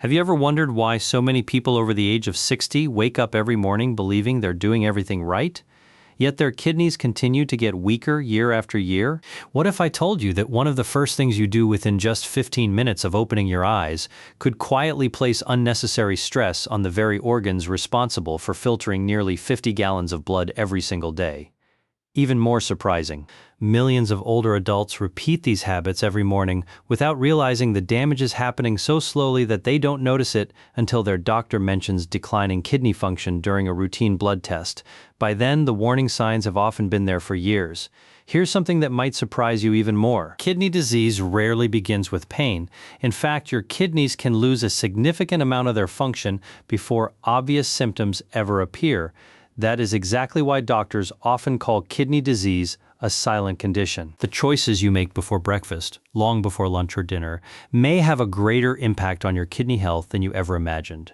Have you ever wondered why so many people over the age of 60 wake up every morning believing they're doing everything right, yet their kidneys continue to get weaker year after year? What if I told you that one of the first things you do within just 15 minutes of opening your eyes could quietly place unnecessary stress on the very organs responsible for filtering nearly 50 gallons of blood every single day? Even more surprising, millions of older adults repeat these habits every morning without realizing the damage is happening so slowly that they don't notice it until their doctor mentions declining kidney function during a routine blood test. By then, the warning signs have often been there for years. Here's something that might surprise you even more. Kidney disease rarely begins with pain. In fact, your kidneys can lose a significant amount of their function before obvious symptoms ever appear. That is exactly why doctors often call kidney disease a silent condition. The choices you make before breakfast, long before lunch or dinner, may have a greater impact on your kidney health than you ever imagined.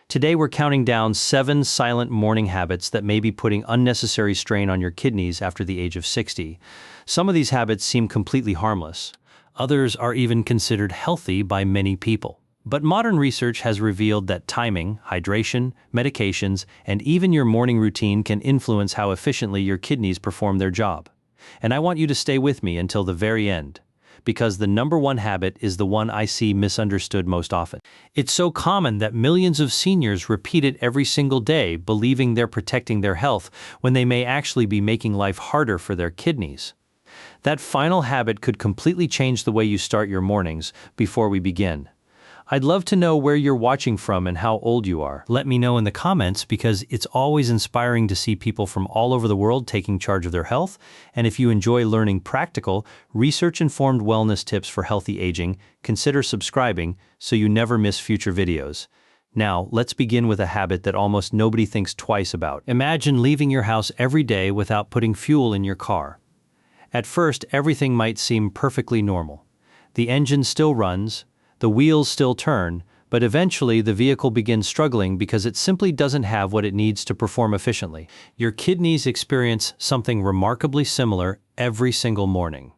Today we're counting down 7 silent morning habits that may be putting unnecessary strain on your kidneys after the age of 60. Some of these habits seem completely harmless. Others are even considered healthy by many people. But modern research has revealed that timing, hydration, medications, and even your morning routine can influence how efficiently your kidneys perform their job. And I want you to stay with me until the very end, because the number one habit is the one I see misunderstood most often. It's so common that millions of seniors repeat it every single day, believing they're protecting their health when they may actually be making life harder for their kidneys. That final habit could completely change the way you start your mornings. Before we begin, I'd love to know where you're watching from and how old you are. Let me know in the comments, because it's always inspiring to see people from all over the world taking charge of their health. And if you enjoy learning practical, research-informed wellness tips for healthy aging, consider subscribing so you never miss future videos. Now, let's begin with a habit that almost nobody thinks twice about. Imagine leaving your house every day without putting fuel in your car. At first, everything might seem perfectly normal. The engine still runs, the wheels still turn, but eventually the vehicle begins struggling because it simply doesn't have what it needs to perform efficiently. Your kidneys experience something remarkably similar every single morning.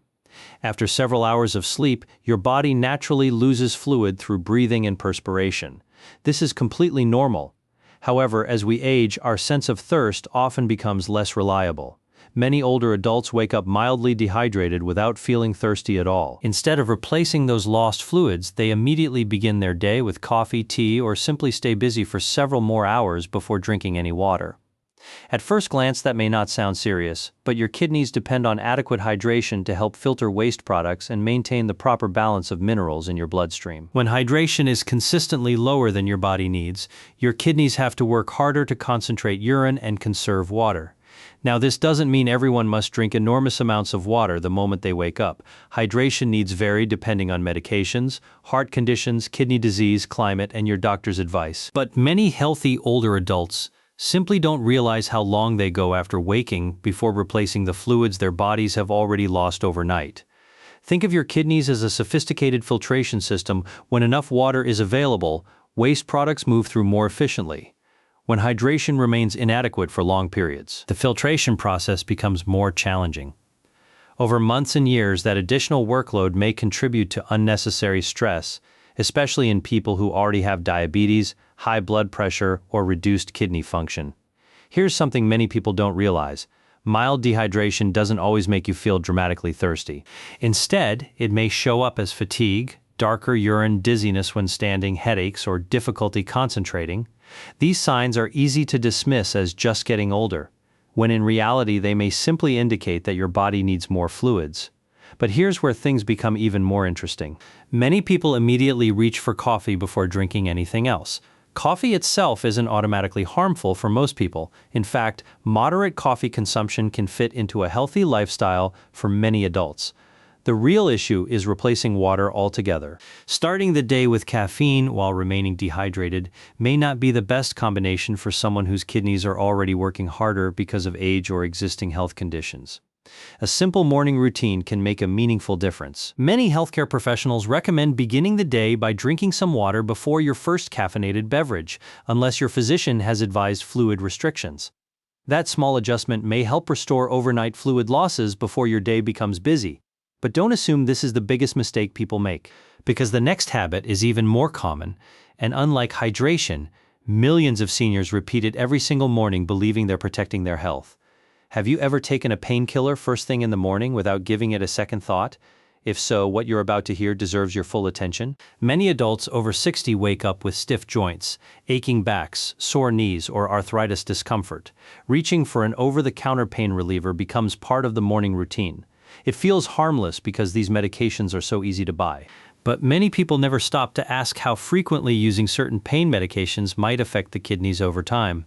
After several hours of sleep, your body naturally loses fluid through breathing and perspiration. This is completely normal. However, as we age, our sense of thirst often becomes less reliable. Many older adults wake up mildly dehydrated without feeling thirsty at all. Instead of replacing those lost fluids, they immediately begin their day with coffee, tea, or simply stay busy for several more hours before drinking any water. At first glance, that may not sound serious, but your kidneys depend on adequate hydration to help filter waste products and maintain the proper balance of minerals in your bloodstream. When hydration is consistently lower than your body needs, your kidneys have to work harder to concentrate urine and conserve water. Now, this doesn't mean everyone must drink enormous amounts of water the moment they wake up. Hydration needs vary depending on medications, heart conditions, kidney disease, climate, and your doctor's advice. But many healthy older adults simply don't realize how long they go after waking before replacing the fluids their bodies have already lost overnight. Think of your kidneys as a sophisticated filtration system. When enough water is available, waste products move through more efficiently. When hydration remains inadequate for long periods, the filtration process becomes more challenging. Over months and years, that additional workload may contribute to unnecessary stress, especially in people who already have diabetes, high blood pressure, or reduced kidney function. Here's something many people don't realize. Mild dehydration doesn't always make you feel dramatically thirsty. Instead, it may show up as fatigue, darker urine, dizziness when standing, headaches, or difficulty concentrating. These signs are easy to dismiss as just getting older, when in reality they may simply indicate that your body needs more fluids. But here's where things become even more interesting. Many people immediately reach for coffee before drinking anything else. Coffee itself isn't automatically harmful for most people. In fact, moderate coffee consumption can fit into a healthy lifestyle for many adults. The real issue is replacing water altogether. Starting the day with caffeine while remaining dehydrated may not be the best combination for someone whose kidneys are already working harder because of age or existing health conditions. A simple morning routine can make a meaningful difference. Many healthcare professionals recommend beginning the day by drinking some water before your first caffeinated beverage, unless your physician has advised fluid restrictions. That small adjustment may help restore overnight fluid losses before your day becomes busy. But don't assume this is the biggest mistake people make, because the next habit is even more common, And unlike hydration, millions of seniors repeat it every single morning believing they're protecting their health. Have you ever taken a painkiller first thing in the morning without giving it a second thought? If so, what you're about to hear deserves your full attention. Many adults over 60 wake up with stiff joints, aching backs, sore knees, or arthritis discomfort. Reaching for an over-the-counter pain reliever becomes part of the morning routine. It feels harmless because these medications are so easy to buy. But many people never stop to ask how frequently using certain pain medications might affect the kidneys over time.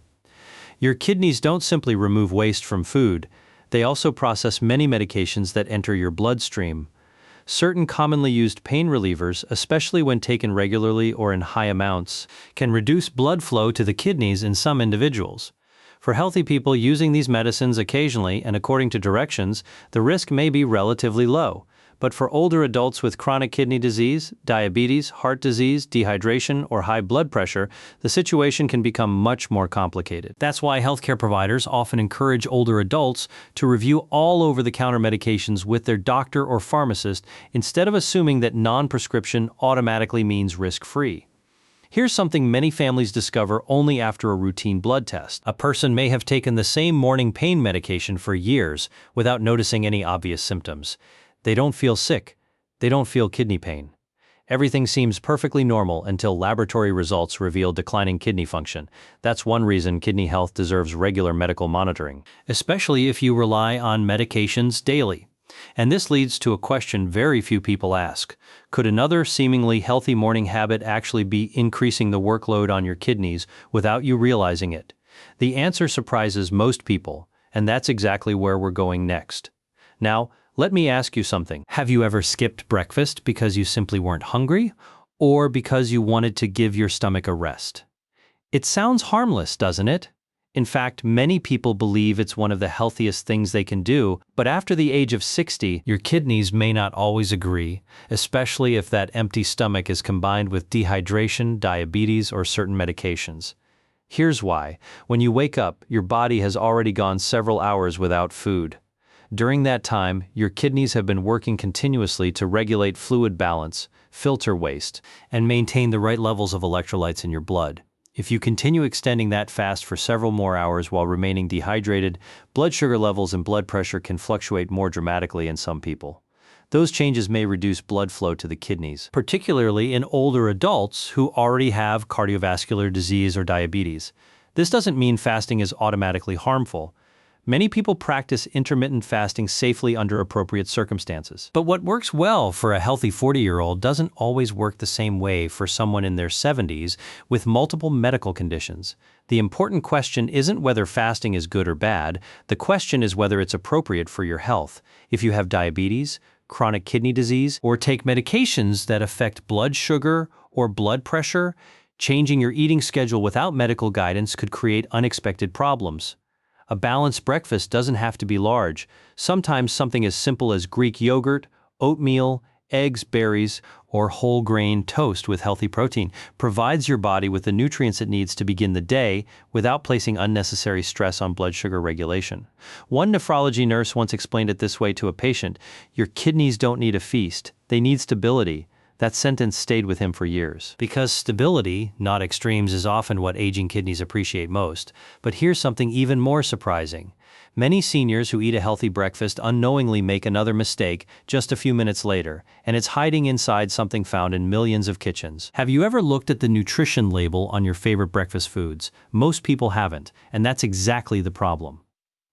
Your kidneys don't simply remove waste from food, they also process many medications that enter your bloodstream. Certain commonly used pain relievers, especially when taken regularly or in high amounts, can reduce blood flow to the kidneys in some individuals. For healthy people using these medicines occasionally and according to directions, the risk may be relatively low. But for older adults with chronic kidney disease, diabetes, heart disease, dehydration, or high blood pressure, the situation can become much more complicated. That's why healthcare providers often encourage older adults to review all over-the-counter medications with their doctor or pharmacist instead of assuming that non-prescription automatically means risk-free. Here's something many families discover only after a routine blood test. A person may have taken the same morning pain medication for years without noticing any obvious symptoms. They don't feel sick. They don't feel kidney pain. Everything seems perfectly normal until laboratory results reveal declining kidney function. That's one reason kidney health deserves regular medical monitoring, especially if you rely on medications daily. And this leads to a question very few people ask. Could another seemingly healthy morning habit actually be increasing the workload on your kidneys without you realizing it? The answer surprises most people, and that's exactly where we're going next. Now, let me ask you something. Have you ever skipped breakfast because you simply weren't hungry, or because you wanted to give your stomach a rest? It sounds harmless, doesn't it? In fact, many people believe it's one of the healthiest things they can do, but after the age of 60, your kidneys may not always agree, especially if that empty stomach is combined with dehydration, diabetes, or certain medications. Here's why. When you wake up, your body has already gone several hours without food. During that time, your kidneys have been working continuously to regulate fluid balance, filter waste, and maintain the right levels of electrolytes in your blood. If you continue extending that fast for several more hours while remaining dehydrated, blood sugar levels and blood pressure can fluctuate more dramatically in some people. Those changes may reduce blood flow to the kidneys, particularly in older adults who already have cardiovascular disease or diabetes. This doesn't mean fasting is automatically harmful. Many people practice intermittent fasting safely under appropriate circumstances. But what works well for a healthy 40-year-old doesn't always work the same way for someone in their 70s with multiple medical conditions. The important question isn't whether fasting is good or bad. The question is whether it's appropriate for your health. If you have diabetes, chronic kidney disease, or take medications that affect blood sugar or blood pressure, changing your eating schedule without medical guidance could create unexpected problems. A balanced breakfast doesn't have to be large. Sometimes something as simple as Greek yogurt, oatmeal, eggs, berries, or whole grain toast with healthy protein provides your body with the nutrients it needs to begin the day without placing unnecessary stress on blood sugar regulation. One nephrology nurse once explained it this way to a patient: "Your kidneys don't need a feast, they need stability." That sentence stayed with him for years. Because stability, not extremes, is often what aging kidneys appreciate most. But here's something even more surprising. Many seniors who eat a healthy breakfast unknowingly make another mistake just a few minutes later, and it's hiding inside something found in millions of kitchens. Have you ever looked at the nutrition label on your favorite breakfast foods? Most people haven't, and that's exactly the problem.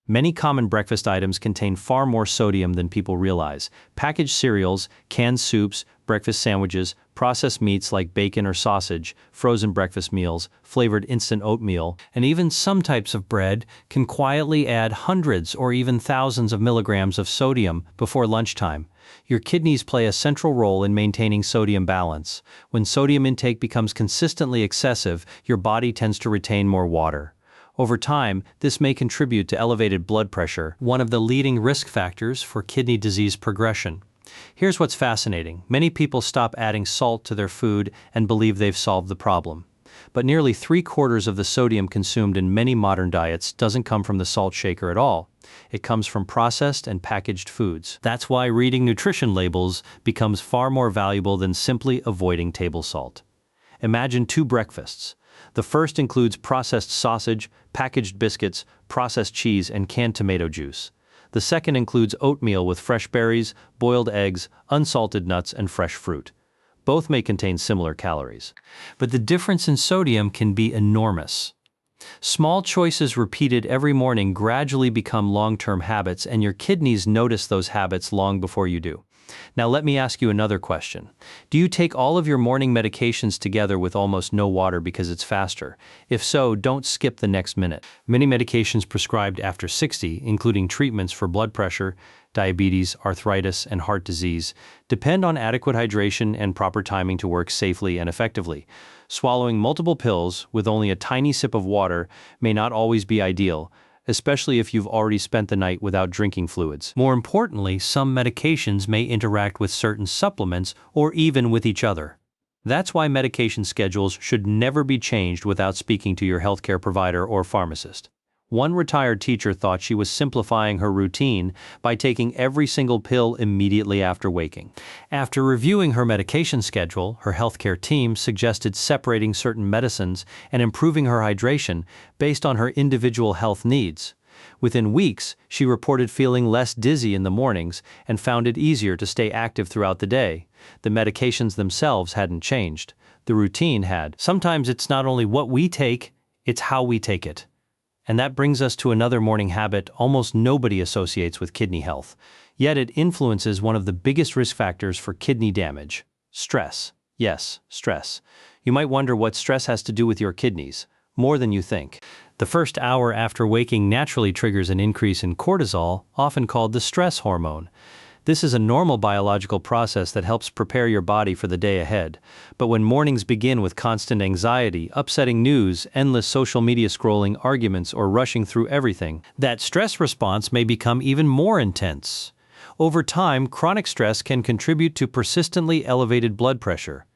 Many common breakfast items contain far more sodium than people realize. Packaged cereals, canned soups, breakfast sandwiches, processed meats like bacon or sausage, frozen breakfast meals, flavored instant oatmeal, and even some types of bread can quietly add hundreds or even thousands of milligrams of sodium before lunchtime. Your kidneys play a central role in maintaining sodium balance. When sodium intake becomes consistently excessive, your body tends to retain more water. Over time, this may contribute to elevated blood pressure, one of the leading risk factors for kidney disease progression. Here's what's fascinating. Many people stop adding salt to their food and believe they've solved the problem. But nearly 3/4 of the sodium consumed in many modern diets doesn't come from the salt shaker at all. It comes from processed and packaged foods. That's why reading nutrition labels becomes far more valuable than simply avoiding table salt. Imagine two breakfasts. The first includes processed sausage, packaged biscuits, processed cheese, and canned tomato juice. The second includes oatmeal with fresh berries, boiled eggs, unsalted nuts, and fresh fruit. Both may contain similar calories. But the difference in sodium can be enormous. Small choices repeated every morning gradually become long-term habits, and your kidneys notice those habits long before you do. Now let me ask you another question. Do you take all of your morning medications together with almost no water because it's faster? If so, don't skip the next minute. Many medications prescribed after 60, including treatments for blood pressure, diabetes, arthritis, and heart disease, depend on adequate hydration and proper timing to work safely and effectively. Swallowing multiple pills with only a tiny sip of water may not always be ideal, especially if you've already spent the night without drinking fluids. More importantly, some medications may interact with certain supplements or even with each other. That's why medication schedules should never be changed without speaking to your healthcare provider or pharmacist. One retired teacher thought she was simplifying her routine by taking every single pill immediately after waking. After reviewing her medication schedule, her healthcare team suggested separating certain medicines and improving her hydration based on her individual health needs. Within weeks, she reported feeling less dizzy in the mornings and found it easier to stay active throughout the day. The medications themselves hadn't changed. The routine had. Sometimes it's not only what we take, it's how we take it. And that brings us to another morning habit almost nobody associates with kidney health, yet it influences one of the biggest risk factors for kidney damage: stress. Yes, stress. You might wonder what stress has to do with your kidneys. More than you think. The first hour after waking naturally triggers an increase in cortisol, often called the stress hormone. This is a normal biological process that helps prepare your body for the day ahead. But when mornings begin with constant anxiety, upsetting news, endless social media scrolling, arguments, or rushing through everything, that stress response may become even more intense. Over time, chronic stress can contribute to persistently elevated blood pressure.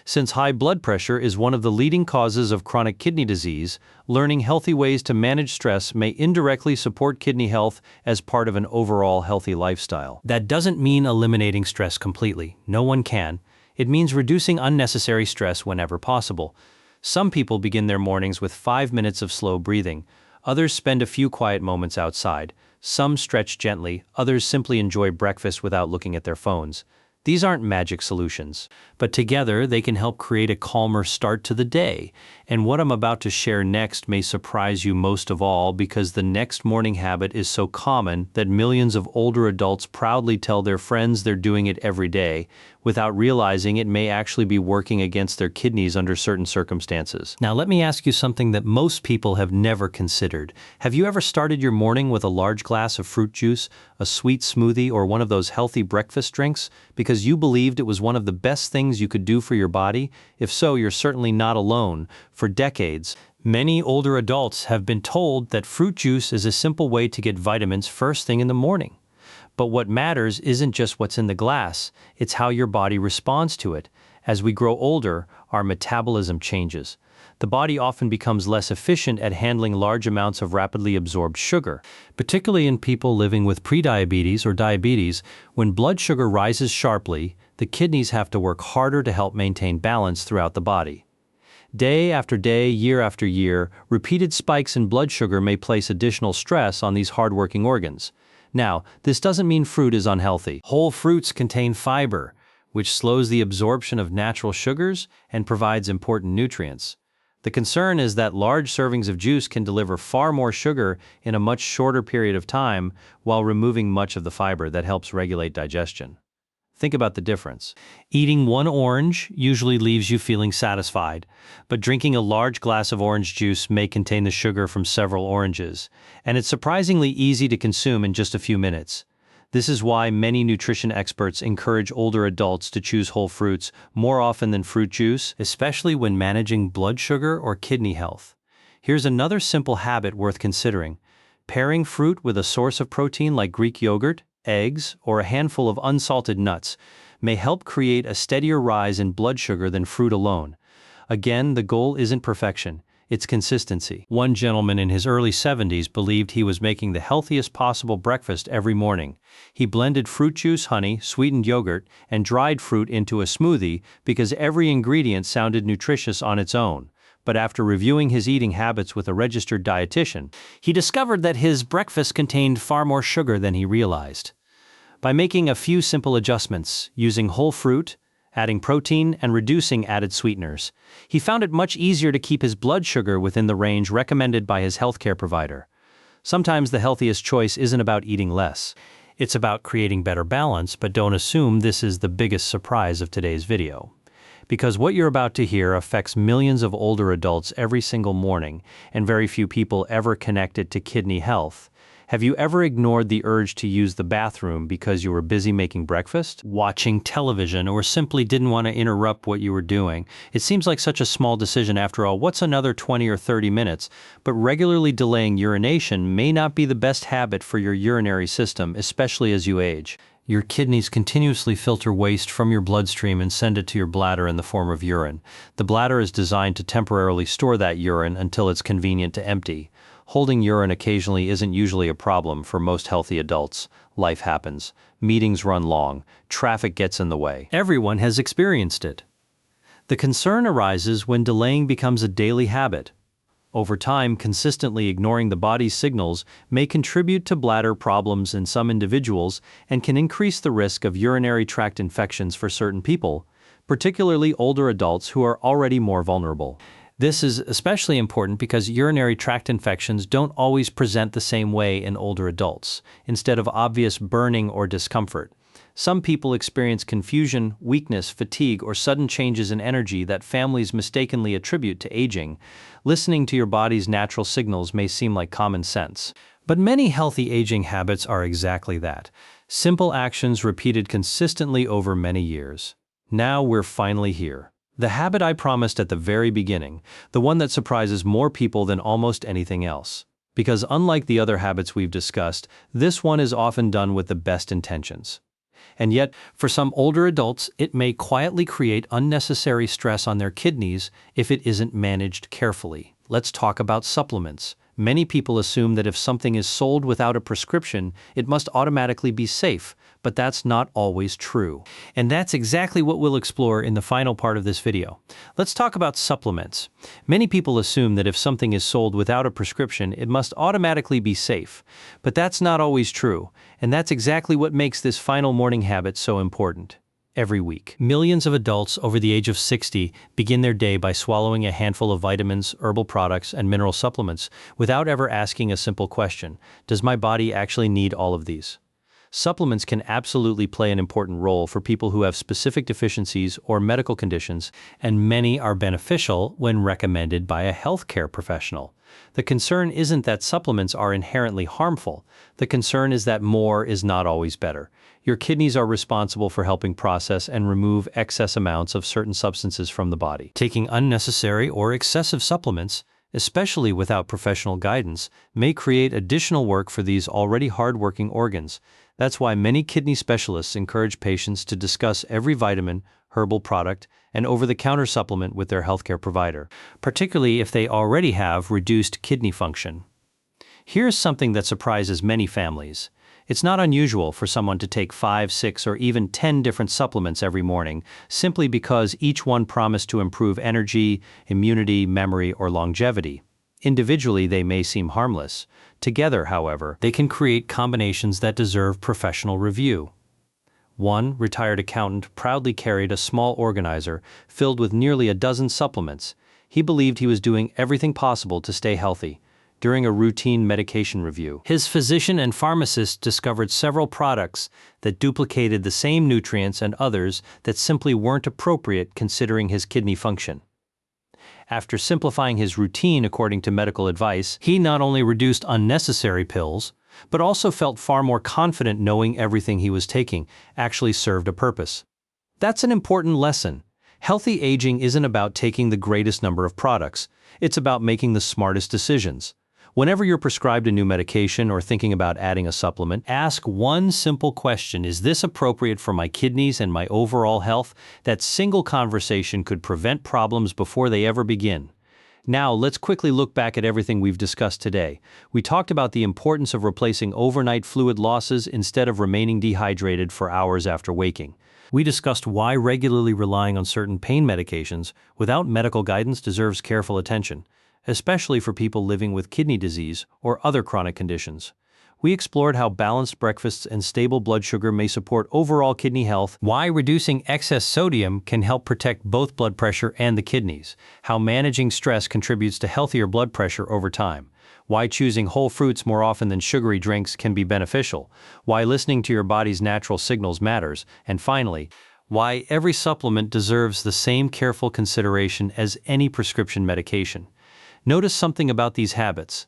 Since high blood pressure is one of the leading causes of chronic kidney disease, learning healthy ways to manage stress may indirectly support kidney health as part of an overall healthy lifestyle. That doesn't mean eliminating stress completely. No one can. It means reducing unnecessary stress whenever possible. Some people begin their mornings with 5 minutes of slow breathing. Others spend a few quiet moments outside. Some stretch gently. Others simply enjoy breakfast without looking at their phones. These aren't magic solutions, but together they can help create a calmer start to the day. And what I'm about to share next may surprise you most of all, because the next morning habit is so common that millions of older adults proudly tell their friends they're doing it every day, without realizing it may actually be working against their kidneys under certain circumstances. Now let me ask you something that most people have never considered. Have you ever started your morning with a large glass of fruit juice, a sweet smoothie, or one of those healthy breakfast drinks because you believed it was one of the best things you could do for your body? If so, you're certainly not alone. For decades, many older adults have been told that fruit juice is a simple way to get vitamins first thing in the morning. But what matters isn't just what's in the glass, it's how your body responds to it. As we grow older, our metabolism changes. The body often becomes less efficient at handling large amounts of rapidly absorbed sugar. Particularly in people living with prediabetes or diabetes, when blood sugar rises sharply, the kidneys have to work harder to help maintain balance throughout the body. Day after day, year after year, repeated spikes in blood sugar may place additional stress on these hardworking organs. Now, this doesn't mean fruit is unhealthy. Whole fruits contain fiber, which slows the absorption of natural sugars and provides important nutrients. The concern is that large servings of juice can deliver far more sugar in a much shorter period of time while removing much of the fiber that helps regulate digestion. Think about the difference. Eating one orange usually leaves you feeling satisfied, but drinking a large glass of orange juice may contain the sugar from several oranges, and it's surprisingly easy to consume in just a few minutes. This is why many nutrition experts encourage older adults to choose whole fruits more often than fruit juice, especially when managing blood sugar or kidney health. Here's another simple habit worth considering. Pairing fruit with a source of protein like Greek yogurt, eggs, or a handful of unsalted nuts may help create a steadier rise in blood sugar than fruit alone. Again, the goal isn't perfection. It's consistency. One gentleman in his early 70s believed he was making the healthiest possible breakfast every morning. He blended fruit juice, honey, sweetened yogurt, and dried fruit into a smoothie because every ingredient sounded nutritious on its own. But after reviewing his eating habits with a registered dietitian, he discovered that his breakfast contained far more sugar than he realized. By making a few simple adjustments, using whole fruit, adding protein, and reducing added sweeteners, he found it much easier to keep his blood sugar within the range recommended by his healthcare provider. Sometimes the healthiest choice isn't about eating less. It's about creating better balance, but don't assume this is the biggest surprise of today's video. Because what you're about to hear affects millions of older adults every single morning, and very few people ever connect it to kidney health. Have you ever ignored the urge to use the bathroom because you were busy making breakfast, watching television, or simply didn't want to interrupt what you were doing? It seems like such a small decision after all. What's another 20 or 30 minutes? But regularly delaying urination may not be the best habit for your urinary system, especially as you age. Your kidneys continuously filter waste from your bloodstream and send it to your bladder in the form of urine. The bladder is designed to temporarily store that urine until it's convenient to empty. Holding urine occasionally isn't usually a problem for most healthy adults. Life happens. Meetings run long. Traffic gets in the way. Everyone has experienced it. The concern arises when delaying becomes a daily habit. Over time, consistently ignoring the body's signals may contribute to bladder problems in some individuals and can increase the risk of urinary tract infections for certain people, particularly older adults who are already more vulnerable. This is especially important because urinary tract infections don't always present the same way in older adults, instead of obvious burning or discomfort. Some people experience confusion, weakness, fatigue, or sudden changes in energy that families mistakenly attribute to aging. Listening to your body's natural signals may seem like common sense. But many healthy aging habits are exactly that. Simple actions repeated consistently over many years. Now we're finally here. The habit I promised at the very beginning, the one that surprises more people than almost anything else. Because unlike the other habits we've discussed, this one is often done with the best intentions. And yet, for some older adults, it may quietly create unnecessary stress on their kidneys if it isn't managed carefully. Let's talk about supplements. Many people assume that if something is sold without a prescription, it must automatically be safe, but that's not always true. And that's exactly what we'll explore in the final part of this video. Let's talk about supplements. Many people assume that if something is sold without a prescription, it must automatically be safe, but that's not always true, and that's exactly what makes this final morning habit so important. Every week, millions of adults over the age of 60 begin their day by swallowing a handful of vitamins, herbal products, and mineral supplements without ever asking a simple question: does my body actually need all of these? Supplements can absolutely play an important role for people who have specific deficiencies or medical conditions, and many are beneficial when recommended by a healthcare professional. The concern isn't that supplements are inherently harmful. The concern is that more is not always better. Your kidneys are responsible for helping process and remove excess amounts of certain substances from the body. Taking unnecessary or excessive supplements, especially without professional guidance, may create additional work for these already hard-working organs. That's why many kidney specialists encourage patients to discuss every vitamin, herbal product, and over-the-counter supplement with their healthcare provider, particularly if they already have reduced kidney function. Here's something that surprises many families. It's not unusual for someone to take 5, 6, or even 10 different supplements every morning, simply because each one promised to improve energy, immunity, memory, or longevity. Individually, they may seem harmless. Together, however, they can create combinations that deserve professional review. One retired accountant proudly carried a small organizer filled with nearly a dozen supplements. He believed he was doing everything possible to stay healthy. During a routine medication review, his physician and pharmacist discovered several products that duplicated the same nutrients and others that simply weren't appropriate considering his kidney function. After simplifying his routine according to medical advice, he not only reduced unnecessary pills, but also felt far more confident knowing everything he was taking actually served a purpose. That's an important lesson. Healthy aging isn't about taking the greatest number of products. It's about making the smartest decisions. Whenever you're prescribed a new medication or thinking about adding a supplement, ask one simple question: is this appropriate for my kidneys and my overall health? That single conversation could prevent problems before they ever begin. Now, let's quickly look back at everything we've discussed today. We talked about the importance of replacing overnight fluid losses instead of remaining dehydrated for hours after waking. We discussed why regularly relying on certain pain medications without medical guidance deserves careful attention, especially for people living with kidney disease or other chronic conditions. We explored how balanced breakfasts and stable blood sugar may support overall kidney health, why reducing excess sodium can help protect both blood pressure and the kidneys, how managing stress contributes to healthier blood pressure over time, why choosing whole fruits more often than sugary drinks can be beneficial, why listening to your body's natural signals matters, and finally, why every supplement deserves the same careful consideration as any prescription medication. Notice something about these habits.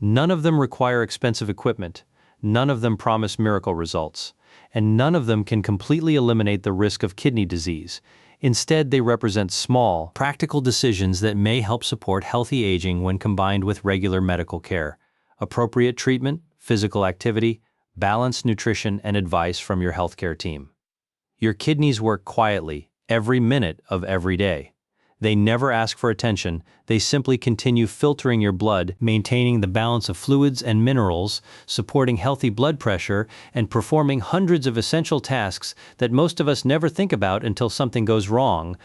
None of them require expensive equipment, none of them promise miracle results, and none of them can completely eliminate the risk of kidney disease. Instead, they represent small, practical decisions that may help support healthy aging when combined with regular medical care, appropriate treatment, physical activity, balanced nutrition, and advice from your healthcare team. Your kidneys work quietly, every minute of every day. They never ask for attention, they simply continue filtering your blood, maintaining the balance of fluids and minerals, supporting healthy blood pressure, and performing hundreds of essential tasks that most of us never think about until something goes wrong.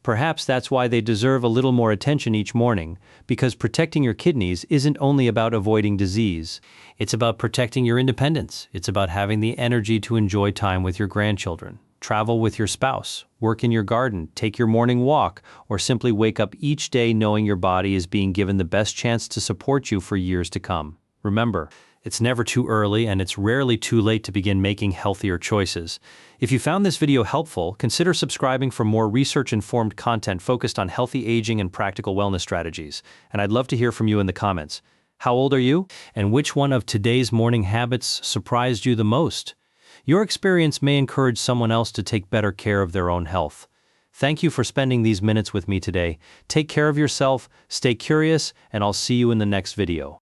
Perhaps that's why they deserve a little more attention each morning, because protecting your kidneys isn't only about avoiding disease. It's about protecting your independence. It's about having the energy to enjoy time with your grandchildren, travel with your spouse, work in your garden, take your morning walk, or simply wake up each day knowing your body is being given the best chance to support you for years to come. Remember, it's never too early and it's rarely too late to begin making healthier choices. If you found this video helpful, consider subscribing for more research-informed content focused on healthy aging and practical wellness strategies. And I'd love to hear from you in the comments. How old are you? And which one of today's morning habits surprised you the most? Your experience may encourage someone else to take better care of their own health. Thank you for spending these minutes with me today. Take care of yourself, stay curious, and I'll see you in the next video.